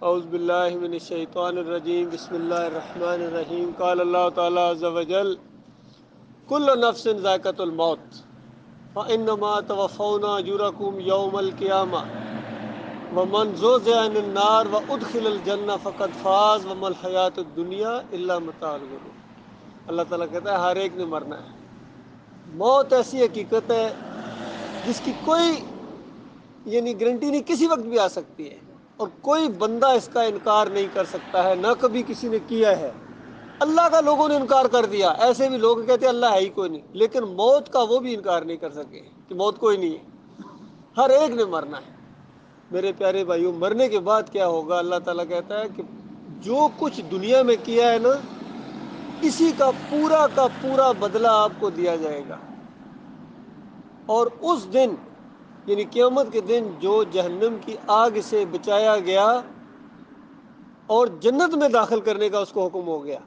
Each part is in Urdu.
اعوذ باللہ من الشیطان الرجیم بسم اللہ الرحمن الرحیم قال اللہ تعالی عز وجل کل نفس ذائقۃ الموت فانما توفون اجورکم یوم القیامہ ومن زحزح عن النار وادخل الجنہ فقد فاز وما الحیاۃ الدنیا الا متاع الغرور۔ اللہ تعالیٰ کہتا ہے ہر ایک نے مرنا ہے۔ موت ایسی حقیقت ہے جس کی کوئی گارنٹی نہیں، کسی وقت بھی آ سکتی ہے، اور کوئی بندہ اس کا انکار نہیں کر سکتا ہے، نہ کبھی کسی نے کیا ہے۔ اللہ کا لوگوں نے انکار کر دیا، ایسے بھی لوگ کہتے ہیں اللہ ہے ہی کوئی نہیں، لیکن موت کا وہ بھی انکار نہیں کر سکے کہ موت کوئی نہیں ہے۔ ہر ایک نے مرنا ہے میرے پیارے بھائیوں۔ مرنے کے بعد کیا ہوگا؟ اللہ تعالیٰ کہتا ہے کہ جو کچھ دنیا میں کیا ہے نا، اسی کا پورا بدلہ آپ کو دیا جائے گا۔ اور اس دن قیامت کے دن جو جہنم کی آگ سے بچایا گیا اور جنت میں داخل کرنے کا اس کو حکم ہو گیا،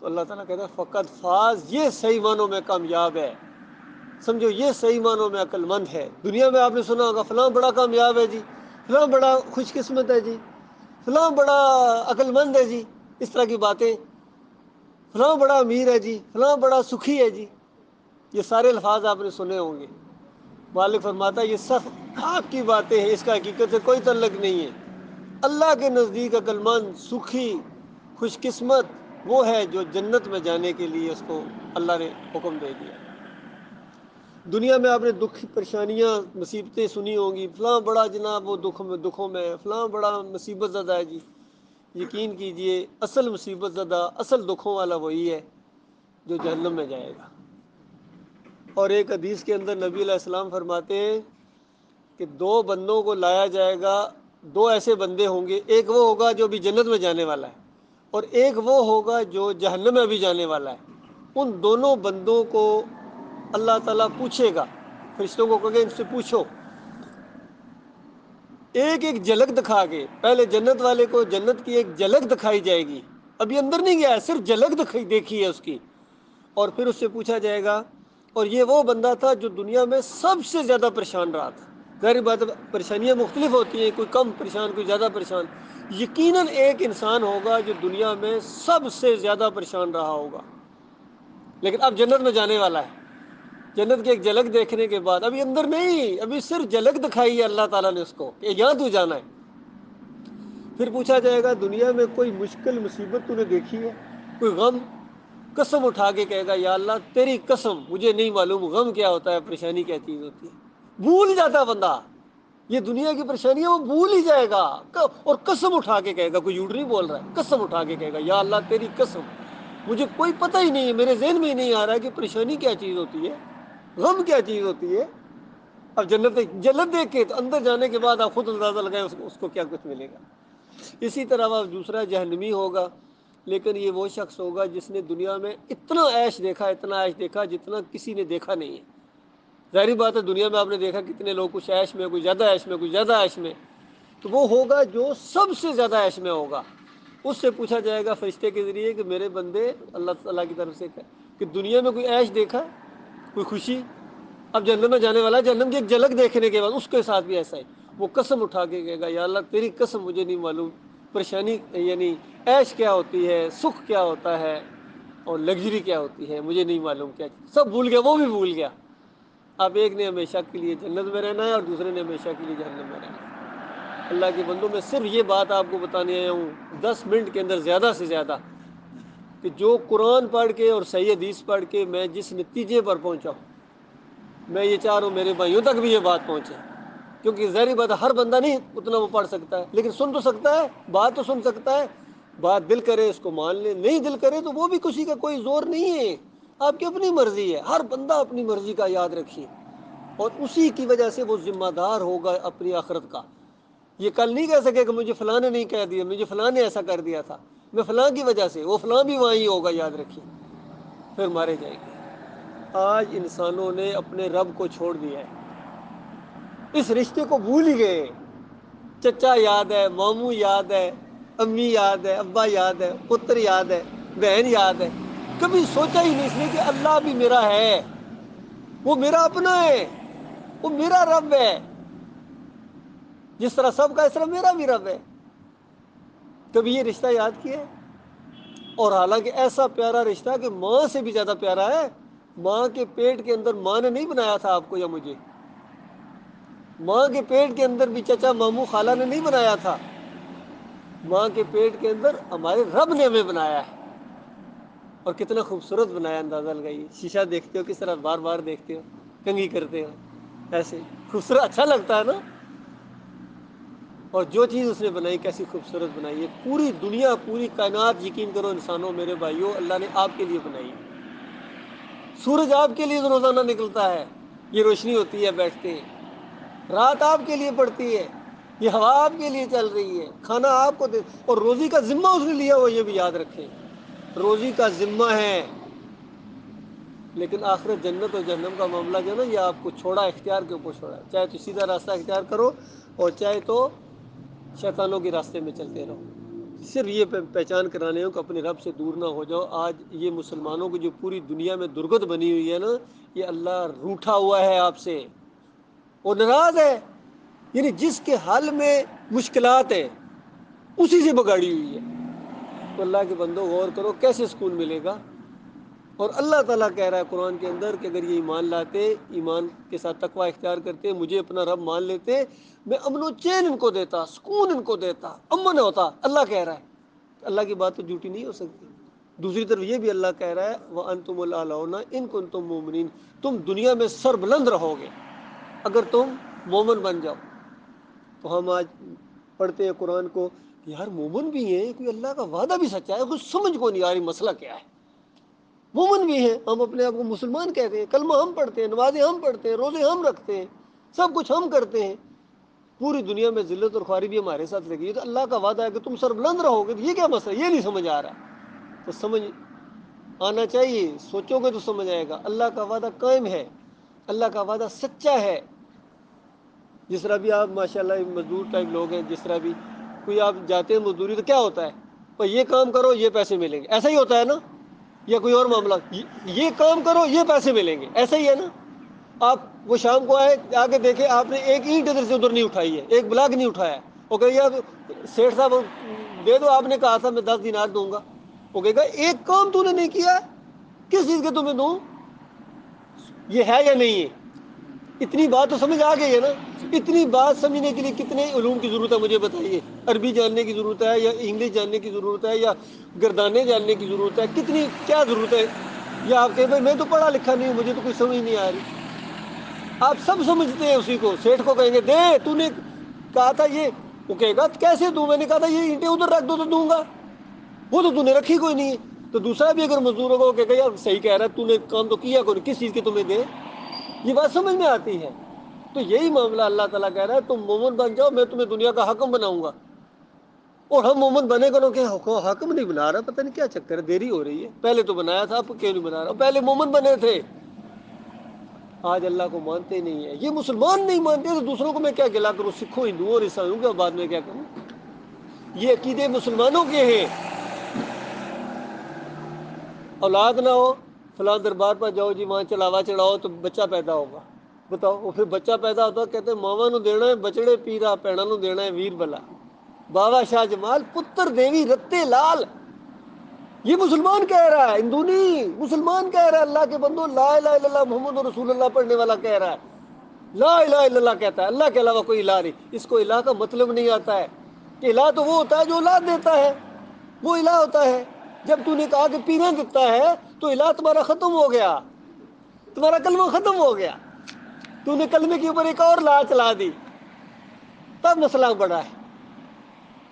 تو اللہ تعالیٰ کہتا ہے فقط فاز، یہ صحیح معنوں میں کامیاب ہے، سمجھو یہ صحیح معنوں میں عقل مند ہے۔ دنیا میں آپ نے سنا ہوگا فلاں بڑا کامیاب ہے جی، فلاں بڑا خوش قسمت ہے جی، فلاں بڑا عقل مند ہے جی، اس طرح کی باتیں، فلاں بڑا امیر ہے جی، فلاں بڑا سکھی ہے جی، یہ سارے الفاظ آپ نے سنے ہوں گے۔ مالک فرماتا ہے یہ صرف آپ کی باتیں ہیں، اس کا حقیقت سے کوئی تعلق نہیں ہے۔ اللہ کے نزدیک عقل مند، سکھی، خوش قسمت وہ ہے جو جنت میں جانے کے لیے اس کو اللہ نے حکم دے دیا۔ دنیا میں آپ نے دکھ، پریشانیاں، مصیبتیں سنی ہوں گی، فلاں بڑا جناب وہ دکھوں میں، فلاں بڑا مصیبت زدہ ہے جی۔ یقین کیجئے اصل مصیبت زدہ، اصل دکھوں والا وہی ہے جو جہنم میں جائے گا۔ اور ایک حدیث کے اندر نبی علیہ السلام فرماتے ہیں کہ دو بندوں کو لایا جائے گا، دو ایسے بندے ہوں گے، ایک وہ ہوگا جو بھی جنت میں جانے والا ہے، اور ایک وہ ہوگا جو جہنم میں بھی جانے والا ہے۔ ان دونوں بندوں کو اللہ تعالیٰ پوچھے گا، فرشتوں کو کہے ان سے پوچھو، ایک ایک جھلک دکھا کے، پہلے جنت والے کو جنت کی ایک جھلک دکھائی جائے گی، ابھی اندر نہیں گیا ہے، صرف جھلک دیکھی ہے اس کی، اور پھر اس سے پوچھا جائے گا اور یہ وہ بندہ تھا جو دنیا میں سب سے زیادہ پریشان رہا تھا۔ ظاہر بات ہے پریشانیاں مختلف ہوتی ہیں، کوئی کم پریشان، کوئی زیادہ پریشان۔ یقیناً ایک انسان ہوگا جو دنیا میں سب سے زیادہ پریشان رہا ہوگا، لیکن اب جنت میں جانے والا ہے۔ جنت کی ایک جھلک دیکھنے کے بعد، ابھی اندر نہیں، ابھی صرف جھلک دکھائی ہے اللہ تعالیٰ نے اس کو کہ یہاں تو جانا ہے۔ پھر پوچھا جائے گا دنیا میں کوئی مشکل مصیبت تو نے دیکھی ہے، کوئی غم؟ قسم اٹھا کے کہے گا یا اللہ تیری قسم مجھے نہیں معلوم غم کیا ہوتا ہے، پریشانی کیا چیز ہوتی ہے۔ بھول جاتا بندہ یہ دنیا کی پریشانیاں، وہ بھول ہی جائے گا، اور قسم اٹھا کے کہے گا، کوئی جھوٹ نہیں بول رہا ہے، قسم اٹھا کے کہے گا یا اللہ تیری قسم مجھے کوئی پتہ ہی نہیں ہے، میرے ذہن میں ہی نہیں آ رہا ہے کہ پریشانی کیا چیز ہوتی ہے، غم کیا چیز ہوتی ہے۔ اب جنت دیکھ کے تو اندر جانے کے بعد آپ خود اندازہ لگائیں اس کو کیا کچھ ملے گا۔ اسی طرح وہ دوسرا جہنمی ہوگا، لیکن یہ وہ شخص ہوگا جس نے دنیا میں اتنا عیش دیکھا، اتنا عیش دیکھا جتنا کسی نے دیکھا نہیں ہے۔ ظاہری بات ہے دنیا میں آپ نے دیکھا کتنے لوگ کچھ عیش میں، کوئی زیادہ عیش میں، کوئی زیادہ عیش میں، تو وہ ہوگا جو سب سے زیادہ عیش میں ہوگا۔ اس سے پوچھا جائے گا فرشتے کے ذریعے کہ میرے بندے، اللہ تعالیٰ کی طرف سے کہ دنیا میں کوئی عیش دیکھا، کوئی خوشی؟ اب جہنم میں جانے والا، جہنم کی ایک جھلک دیکھنے کے بعد اس کے ساتھ بھی ایسا ہی، وہ قسم اٹھا کے کہے گا یا اللہ تیری قسم مجھے نہیں معلوم پریشانی عیش کیا ہوتی ہے، سکھ کیا ہوتا ہے، اور لگژری کیا ہوتی ہے، مجھے نہیں معلوم کیا چیز، سب بھول گیا، وہ بھی بھول گیا۔ اب ایک نے ہمیشہ کے لیے جنت میں رہنا ہے اور دوسرے نے ہمیشہ کے لیے جہنم میں رہنا ہے۔ اللہ کے بندوں میں صرف یہ بات آپ کو بتانے آیا ہوں 10 منٹ کے اندر زیادہ سے زیادہ، کہ جو قرآن پڑھ کے اور صحیح حدیث پڑھ کے میں جس نتیجے پر پہنچا ہوں، میں یہ چاہ رہا ہوں میرے بھائیوں تک بھی یہ بات پہنچے، کیونکہ ظاہری بات ہے ہر بندہ نہیں اتنا وہ پڑھ سکتا ہے، لیکن سن تو سکتا ہے، بات تو سن سکتا ہے، بات دل کرے اس کو مان لے، نہیں دل کرے تو وہ بھی کسی کا کوئی زور نہیں ہے، آپ کی اپنی مرضی ہے، ہر بندہ اپنی مرضی کا یاد رکھیے، اور اسی کی وجہ سے وہ ذمہ دار ہوگا اپنی آخرت کا۔ یہ کل نہیں کہہ سکے کہ مجھے فلاں نے نہیں کہہ دیا، مجھے فلاں نے ایسا کر دیا تھا، میں فلاں کی وجہ سے، وہ فلاں بھی وہاں ہی ہوگا، یاد رکھیے، پھر مارے جائیں گے۔ آج انسانوں نے اپنے رب کو چھوڑ دیا ہے، اس رشتے کو بھول ہی گئے۔ چچا یاد ہے، ماموں یاد ہے، امی یاد ہے، ابا یاد ہے، پتر یاد ہے، بہن یاد ہے، کبھی سوچا ہی نہیں اس نے کہ اللہ بھی میرا ہے، وہ میرا اپنا ہے، وہ میرا رب ہے، جس طرح سب کا اس طرح میرا بھی رب ہے۔ کبھی یہ رشتہ یاد کیا ہے؟ اور حالانکہ ایسا پیارا رشتہ کہ ماں سے بھی زیادہ پیارا ہے. ماں کے پیٹ کے اندر ماں نے نہیں بنایا تھا آپ کو یا مجھے. ماں کے پیٹ کے اندر بھی چچا ماموں خالہ نے نہیں بنایا تھا. ماں کے پیٹ کے اندر ہمارے رب نے ہمیں بنایا ہے. اور کتنا خوبصورت بنایا, اندازہ لگائیے. شیشہ دیکھتے ہو کس طرح بار بار دیکھتے ہو, کنگھی کرتے ہو, ایسے خوبصورت اچھا لگتا ہے نا. اور جو چیز اس نے بنائی کیسی خوبصورت بنائی ہے. پوری دنیا, پوری کائنات, یقین کرو انسانوں میرے بھائیوں, اللہ نے آپ کے لیے بنائی ہے. سورج آپ کے لیے روزانہ نکلتا ہے, یہ روشنی ہوتی ہے, بیٹھتے ہیں. رات آپ کے لیے پڑتی ہے, یہ ہوا آپ کے لیے چل رہی ہے, کھانا آپ کو دے, اور روزی کا ذمہ اس نے لیا وہ یہ بھی یاد رکھیں, روزی کا ذمہ ہے. لیکن آخرت جنت اور جہنم کا معاملہ جو ہے نا, یہ آپ کو چھوڑا, اختیار کے اوپر چھوڑا. چاہے تو سیدھا راستہ اختیار کرو اور چاہے تو شیطانوں کے راستے میں چلتے رہو. صرف یہ پہچان کرانے ہو کہ اپنے رب سے دور نہ ہو جاؤ. آج یہ مسلمانوں کی جو پوری دنیا میں درگت بنی ہوئی ہے نا, یہ اللہ روٹھا ہوا ہے آپ سے, وہ ناراض ہے. یعنی جس کے حل میں مشکلات ہے اسی سے بگاڑی ہوئی ہے. تو اللہ کے بندو غور کرو, کیسے سکون ملے گا. اور اللہ تعالیٰ کہہ رہا ہے قرآن کے اندر کہ اگر یہ ایمان لاتے, ایمان کے ساتھ تقوی اختیار کرتے, مجھے اپنا رب مان لیتے, میں امن و چین ان کو دیتا, سکون ان کو دیتا, امن ہوتا. اللہ کہہ رہا ہے. اللہ کی بات تو جھوٹی نہیں ہو سکتی. دوسری طرف یہ بھی اللہ کہہ رہا ہے وَأَنْتُمُ الْأَعْلَوْنَ إِن كُنتُم مُؤْمِنِينَ, تم دنیا میں سر بلند رہو گے اگر تم مومن بن جاؤ. تو ہم آج پڑھتے ہیں قرآن کو کہ یار مومن بھی ہیں, کوئی اللہ کا وعدہ بھی سچا ہے, کچھ سمجھ کو نہیں آ رہی مسئلہ کیا ہے. مومن بھی ہیں, ہم اپنے آپ کو مسلمان کہتے ہیں, کلمہ ہم پڑھتے ہیں, نمازیں ہم پڑھتے ہیں, روزے ہم رکھتے ہیں, سب کچھ ہم کرتے ہیں, پوری دنیا میں ذلت اور خواری بھی ہمارے ساتھ لگی ہے. تو اللہ کا وعدہ ہے کہ تم سر بلند رہو گے. یہ کیا مسئلہ, یہ نہیں سمجھ آ رہا. تو سمجھ آنا چاہیے, سوچو گے تو سمجھ آئے گا. اللہ کا وعدہ قائم ہے, اللہ کا وعدہ سچا ہے. جس طرح بھی آپ ماشاء اللہ مزدور ٹائپ لوگ ہیں, جس طرح بھی کوئی آپ جاتے ہیں مزدوری, تو کیا ہوتا ہے, بھائی یہ کام کرو یہ پیسے ملیں گے, ایسا ہی ہوتا ہے نا. یا کوئی اور معاملہ, یہ کام کرو یہ پیسے ملیں گے, ایسا ہی ہے نا. آپ وہ شام کو آئے, آ کے دیکھیں آپ نے ایک اینٹ ادھر سے ادھر نہیں اٹھائی ہے, ایک بلاک نہیں اٹھایا ہے, وہ کہے یار سیٹھ صاحب دے دو, آپ نے کہا تھا میں 10 دینار دوں گا. وہ کہے گا ایک کام تو نے نہیں کیا, کس چیز کے تمہیں دوں. یہ ہے یا نہیں ہے. اتنی بات تو سمجھ آ گئی ہے نا. اتنی بات سمجھنے کے لیے کتنے علوم کی ضرورت ہے مجھے بتائیے. عربی جاننے کی ضرورت ہے, یا انگلش جاننے کی ضرورت ہے, یا گردانے جاننے کی ضرورت ہے, کتنی کیا ضرورت ہے. یا آپ کہیں بھائی میں تو پڑھا لکھا نہیں ہوں, مجھے تو کچھ سمجھ نہیں آ رہی. آپ سب سمجھتے ہیں اسی کو. سیٹھ کو کہیں گے دے, تو نے کہا تھا یہ, وہ کہے گا کیسے دوں, میں نے کہا تھا یہ اینٹیں ادھر رکھ دو تو دوں گا, وہ تو نے رکھی کوئی نہیں ہے. تو دوسرا بھی اگر مزدور ہوگا وہ کہے گا یار صحیح کہہ رہا ہے, تو نے کام تو کیا کوئی, کس چیز کے تمہیں دے. یہ بات سمجھ میں آتی ہے. تو یہی معاملہ اللہ تعالیٰ کہہ رہا ہے تم مومن بن جاؤ, میں تمہیں دنیا کا حاکم بناؤں گا. اور ہم مومن بنے کرو کہ حاکم نہیں بنا رہا, پتہ نہیں کیا چکر ہے, دیری ہو رہی ہے. پہلے تو بنایا تھا, آپ کیوں نہیں بنا رہا, پہلے مومن بنے تھے. آج اللہ کو مانتے نہیں ہیں, یہ مسلمان نہیں مانتے تو دوسروں کو میں کیا گلا کروں, سکھوں ہندوؤں اور عیسائیوں کے بعد میں کیا کروں. یہ عقیدے مسلمانوں کے ہیں. اولاد نہ ہو, فلاں دربار پر جاؤ جی, وہاں چلاوا چڑھاؤ تو بچہ پیدا ہوگا. بتاؤ, وہ پھر بچہ پیدا ہوتا ہے, کہتے ہیں ماوا نو دینا ہے بچڑے پیرا, پیڑا نو دینا ہے ویر بلا. بابا شاہ جمال پتر دیوی رتے لال, یہ مسلمان کہہ رہا ہے, ہندو نہیں. مسلمان کہہ رہا ہے, اللہ کے بندو لا الہ الا اللہ محمد رسول اللہ پڑھنے والا کہہ رہا ہے. لا الہ الا اللہ کہتا ہے, اللہ کے علاوہ کوئی الہ نہیں. اس کو الہ کا مطلب نہیں آتا ہے کہ الہ تو وہ ہوتا ہے جو اولاد دیتا ہے, وہ الہ ہوتا ہے. جب تو نے کہا کہ پیرا دیتا ہے تو الہ تمہارا ختم ہو گیا, تمہارا کلمہ ختم ہو گیا. تو نے کلمے کے اوپر ایک اور لا چلا دی, تب مسئلہ بڑا ہے.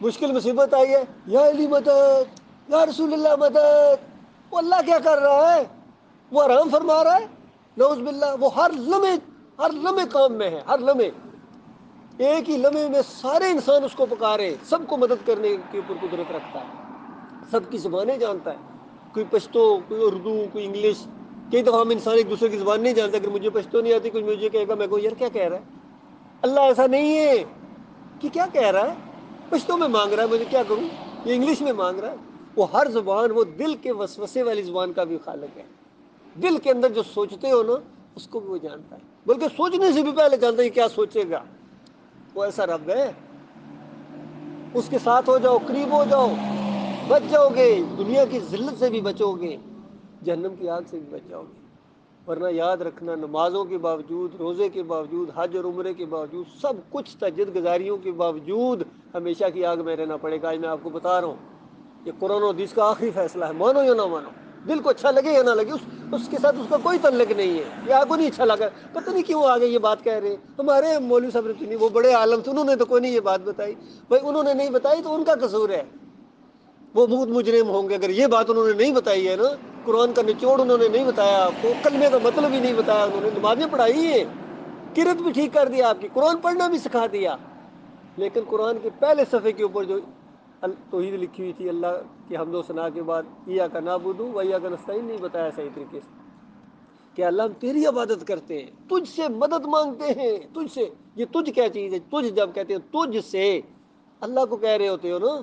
مشکل مصیبت آئی ہے, یا علی مدد, یا رسول اللہ مدد. وہ اللہ کیا کر رہا ہے, وہ آرام فرما رہا ہے. نعوذ باللہ, وہ ہر لمحے کام میں ہے, ہر لمحے. ایک ہی لمحے میں سارے انسان اس کو پکارے, سب کو مدد کرنے کے اوپر قدرت رکھتا ہے. سب کی زبانیں جانتا ہے, کوئی پشتو, کوئی اردو, کوئی انگلش. کئی دفعہ ہم انسان ایک دوسرے کی زبان نہیں جانتے. اگر مجھے پشتو نہیں آتی, کوئی مجھے کہے گا, میں کہوں یار کیا کہہ رہا ہے. اللہ ایسا نہیں ہے کہ کیا کہہ رہا ہے, پشتو میں مانگ رہا ہے, مجھے کیا کروں, یہ انگلش میں مانگ رہا ہے. وہ ہر زبان, وہ دل کے وسوسے والی زبان کا بھی خالق ہے. دل کے اندر جو سوچتے ہو نا, اس کو بھی وہ جانتا ہے. بلکہ سوچنے سے بھی پہلے جانتا ہے کیا سوچے گا. وہ ایسا رب ہے. اس کے ساتھ ہو جاؤ، قریب ہو جاؤ، بچ جاؤ گے، دنیا کی ذلت سے بھی بچو گے، جہنم کی آگ سے بھی بچ جاؤ گے۔ ورنہ یاد رکھنا، نمازوں کے باوجود، روزے کے باوجود، حج اور عمرے کے باوجود، سب کچھ تہجد گزاریوں کے باوجود ہمیشہ کی آگ میں رہنا پڑے گا۔ آج میں آپ کو بتا رہا ہوں، یہ قرآن و حدیث کا آخری فیصلہ ہے، مانو یا نہ مانو، دل کو اچھا لگے یا نہ لگے، اس کے ساتھ اس کا کوئی تعلق نہیں ہے۔ یہ آپ کو نہیں اچھا لگا، پتہ نہیں کیوں آگے یہ بات کہہ رہے ہیں۔ ہمارے مولوی صاحب رضوی، وہ بڑے عالم تھے، انہوں نے تو کوئی نہیں یہ بات بتائی۔ بھائی انہوں نے نہیں بتائی تو ان کا قصور ہے، وہ بہت مجرم ہوں گے اگر یہ بات انہوں نے نہیں بتائی ہے نا۔ قرآن کا نچوڑ انہوں نے نہیں بتایا آپ کو، کلمے کا مطلب ہی نہیں بتایا انہوں نے، نمازیں پڑھائی ہے، قرات بھی ٹھیک کر دیا آپ کی، قرآن پڑھنا بھی سکھا دیا، لیکن قرآن کے پہلے صفحے کے اوپر جو توحید لکھی ہوئی تھی، اللہ کی حمد و ثنا کے بعد ایاک نعبد و ایاک نستعین، نہیں بتایا صحیح طریقے سے کہ اللہ ہم تیری عبادت کرتے ہیں، تجھ سے مدد مانگتے ہیں، تجھ سے۔ یہ تجھ کیا چیز ہے؟ تجھ جب کہتے ہیں تجھ سے، اللہ کو کہہ رہے ہوتے ہو نا۔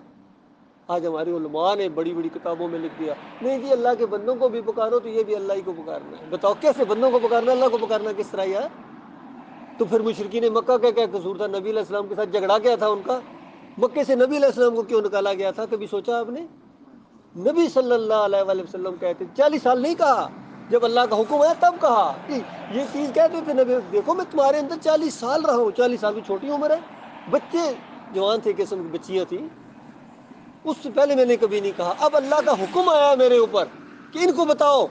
آج ہماری علماء نے بڑی بڑی کتابوں میں لکھ دیا، نہیں جی اللہ کے بندوں کو بھی پکارو تو یہ بھی اللہ ہی کو پکارنا ہے۔ بتاؤ کیسے بندوں کو پکارنا، اللہ کو پکارنا کس طرح یار؟ تو پھر مشرکین مکہ کا کیا قصور تھا؟ نبی علیہ السلام کے ساتھ جھگڑا کیا تھا ان کا؟ مکے سے نبی علیہ السلام کو کیوں نکالا گیا تھا؟ کبھی سوچا آپ نے؟ نبی صلی اللہ علیہ وآلہ وسلم کہتے 40 سال نہیں کہا، جب اللہ کا حکم ہے تب کہا کہ یہ چیز کہتے تھے نبی، دیکھو میں تمہارے اندر 40 سال رہا ہوں، 40 سال بھی چھوٹی عمر ہے، بچے جوان تھے، قسم کی بچیاں تھیں، اس سے پہلے میں نے کبھی نہیں کہا۔ اب اللہ کا حکم آیا میرے اوپر کہ ان کو بتاؤ،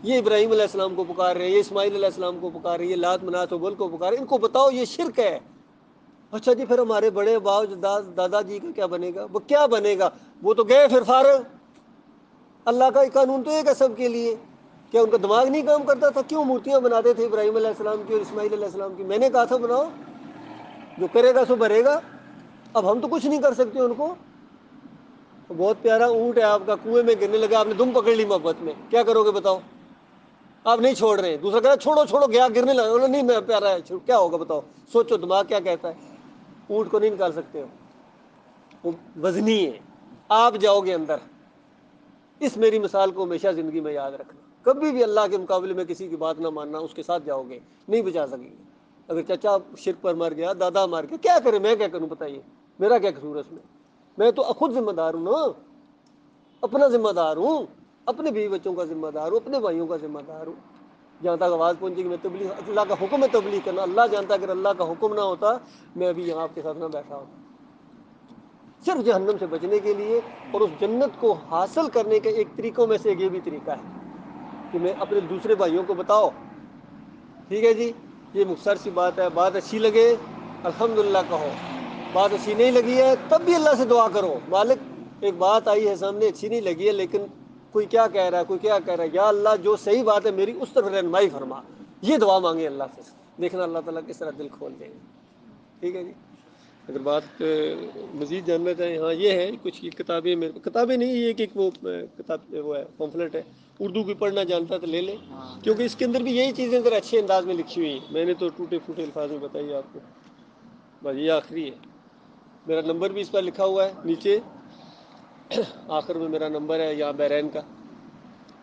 یہ ابراہیم علیہ السلام کو پکار رہے ہیں، یہ اسماعیل علیہ السلام کو پکار رہے ہیں، یہ لات منات وبل کو پکار رہے ہیں، ان کو بتاؤ یہ شرک ہے۔ اچھا جی، پھر ہمارے بڑے باؤ دادا جی کا کیا بنے گا؟ وہ کیا بنے گا؟ وہ تو گئے پھر فارغ۔ اللہ کا قانون تو ایک ہے سب کے لیے، کیا ان کا دماغ نہیں کام کرتا تھا؟ کیوں مورتیاں بناتے تھے ابراہیم علیہ السلام کی اور اسماعیل علیہ السلام کی؟ میں نے کہا تھا بناؤ، جو کرے گا سو بھرے گا۔ اب ہم تو کچھ نہیں کر سکتے ان کو۔ بہت پیارا اونٹ ہے آپ کا، کنویں میں گرنے لگا، آپ نے دم پکڑ لی محبت میں، کیا کرو گے بتاؤ؟ آپ نہیں چھوڑ رہے ہیں، دوسرا کہہ رہا چھوڑو چھوڑو، گیا گرنے لگا، نہیں میں پیارا ہے، کیا ہوگا بتاؤ؟ سوچو دماغ کیا کہتا ہے۔ اونٹ کو نہیں نکال سکتے ہو، وہ وزنی ہے۔ آپ جاؤ گے اندر، اس میری مثال کو ہمیشہ زندگی میں یاد رکھنا، کبھی بھی اللہ کے مقابلے میں کسی کی بات نہ ماننا، اس کے ساتھ جاؤ گے نہیں بچا سکیں گے۔ اگر چچا شرک پر مر گیا، دادا مر گیا، کیا کرے؟ میں کیا کروں بتائیے؟ میرا کیا قصور ہے اس میں تو خود ذمہ دار ہوں نا، اپنا ذمہ دار ہوں، اپنے بیوی بچوں کا ذمہ دار ہوں، اپنے بھائیوں کا ذمہ دار ہوں۔ جہاں تک آواز پہنچے گی میں تبلیغ، اللہ کا حکم ہے تبلیغ کرنا، اللہ جانتا اگر اللہ کا حکم نہ ہوتا میں ابھی یہاں آپ کے ساتھ نہ بیٹھا ہوتا۔ صرف جہنم سے بچنے کے لیے اور اس جنت کو حاصل کرنے کے ایک طریقوں میں سے ایک یہ بھی طریقہ ہے کہ میں اپنے دوسرے بھائیوں کو بتاؤ، ٹھیک ہے جی، یہ مختصر سی بات ہے، بات اچھی لگے الحمدللہ کہو، بات اچھی نہیں لگی ہے تب بھی اللہ سے دعا کرو، مالک ایک بات آئی ہے سامنے اچھی نہیں لگی ہے، لیکن کوئی کیا کہہ رہا ہے، کوئی کیا کہہ رہا ہے، یا اللہ جو صحیح بات ہے میری اس طرف رہنمائی فرما، یہ دعا مانگے اللہ سے، دیکھنا اللہ تعالیٰ کس طرح دل کھول دیں گے۔ ٹھیک ہے جی، اگر بات مزید جاننا چاہیں، ہاں یہ ہے کچھ کتابیں، میرے کتابیں نہیں، یہ کہ وہ کتاب وہ ہے پمفلٹ ہے، اردو کی پڑھنا جانتا تو لے لے، کیونکہ اس کے اندر بھی یہی چیزیں اندر اچھے انداز میں لکھی ہوئی ہیں، میں نے تو ٹوٹے پھوٹے الفاظ میں بتائی آپ کو، بس یہ آخری ہے۔ میرا نمبر بھی اس پر لکھا ہوا ہے نیچے، آخر میں میرا نمبر ہے، یہاں بحرین کا۔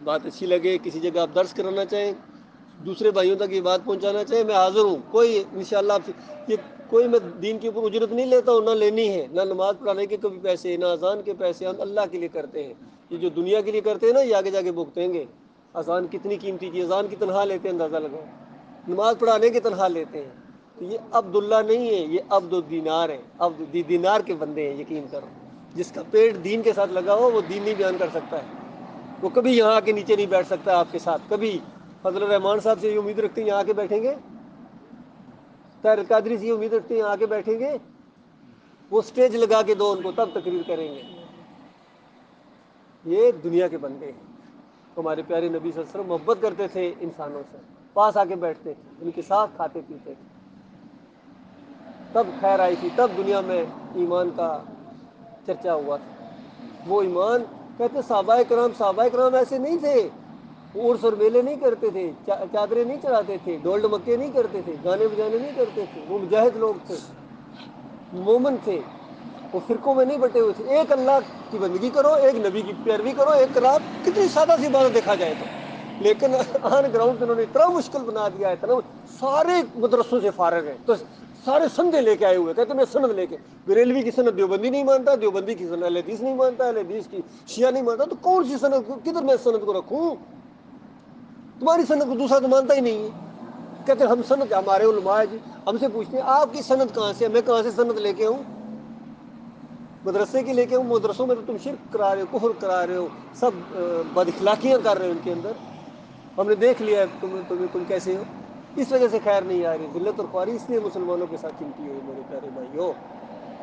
بات اچھی لگے، کسی جگہ آپ درس کرانا چاہیں، دوسرے بھائیوں تک یہ بات پہنچانا چاہیں، میں حاضر ہوں، کوئی انشاءاللہ یہ کوئی میں دین کے اوپر اجرت نہیں لیتا ہوں، نہ لینی ہے، نہ نماز پڑھانے کے کبھی پیسے، نہ اذان کے پیسے، ہم اللہ کے لیے کرتے ہیں۔ یہ جو دنیا کے لیے کرتے ہیں نا، یہ آگے جا کے بھگتیں گے۔ اذان کتنی قیمتی چیز، اذان کی تنخواہ لیتے ہیں، اندازہ لگاؤ، نماز پڑھانے کی تنخواہ لیتے ہیں۔ تو یہ عبداللہ نہیں ہے، یہ عبد الدینار ہے، عبد دینار کے بندے ہیں، یقین کرو۔ جس کا پیٹ دین کے ساتھ لگا ہو وہ دین نہیں بیان کر سکتا ہے، وہ کبھی یہاں آ کے نیچے نہیں بیٹھ سکتا آپ کے ساتھ، کبھی فضل الرحمان صاحب سے یہ امید رکھتے ہیں یہاں آ کے بیٹھیں گے، طاہر القادری سے یہ امید رکھتے ہیں یہاں آ کے بیٹھیں گے؟ وہ سٹیج لگا کے دو ان کو تب تقریر کریں گے۔ یہ دنیا کے بندے ہیں۔ ہمارے پیارے نبی صلی اللہ علیہ وسلم محبت کرتے تھے انسانوں سے، پاس آ کے بیٹھتے تھے، ان کے ساتھ کھاتے پیتے تھے، تب خیر آئی تھی، تب دنیا میں ایمان کا چرچا ہوا تھا۔ وہ ایمان کہتے صحابہ کرام ایسے نہیں تھے، وہ عرس اور میلے نہیں کرتے تھے، چادریں نہیں چڑھاتے تھے، ڈول ڈمکے نہیں کرتے تھے، گانے بجانے نہیں کرتے تھے، وہ مجاہد لوگ تھے، مومن تھے، وہ فرقوں میں نہیں بٹے ہوئے تھے، ایک اللہ کی بندگی کرو، ایک نبی کی پیروی کرو، ایک رات، کتنی سادہ سی بات دیکھا جائے تو لیکن آن گراؤنڈ انہوں نے اتنا مشکل بنا دیا ہے، اتنا سارے مدرسوں سے فارغ ہیں تو سارے سندے لے کے آئے ہوئے، کہتے میں سند لے کے، بریلوی کی سند دیوبندی نہیں مانتا، دیوبندی کی سند اہل حدیث نہیں مانتا، اہل حدیث کی شیعہ نہیں مانتا، تو کون سی سند، کدھر میں سند کو رکھوں؟ تمہاری سند کو دوسرا تو مانتا ہی نہیں ہے۔ کہتے ہم سند، ہمارے علماء جی ہم سے پوچھتے ہیں آپ کی سند کہاں سے ہے، میں کہاں سے سند لے کے آؤں؟ مدرسے کی لے کے آؤں؟ مدرسوں میں تو تم شرک کرا رہے ہو، کفر کرا رہے ہو، سب بد اخلاقیاں کر رہے ہو ان کے اندر، ہم نے دیکھ لیا ہے تم کیسے ہو۔ اس وجہ سے خیر نہیں آ رہی، ذلت اور خواری اس لیے مسلمانوں کے ساتھ چلتی ہے میرے پیارے بھائیو۔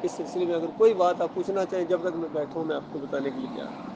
اس سلسلے میں اگر کوئی بات آپ پوچھنا چاہیں، جب تک میں بیٹھوں میں آپ کو بتانے کے لیے تیار ہوں۔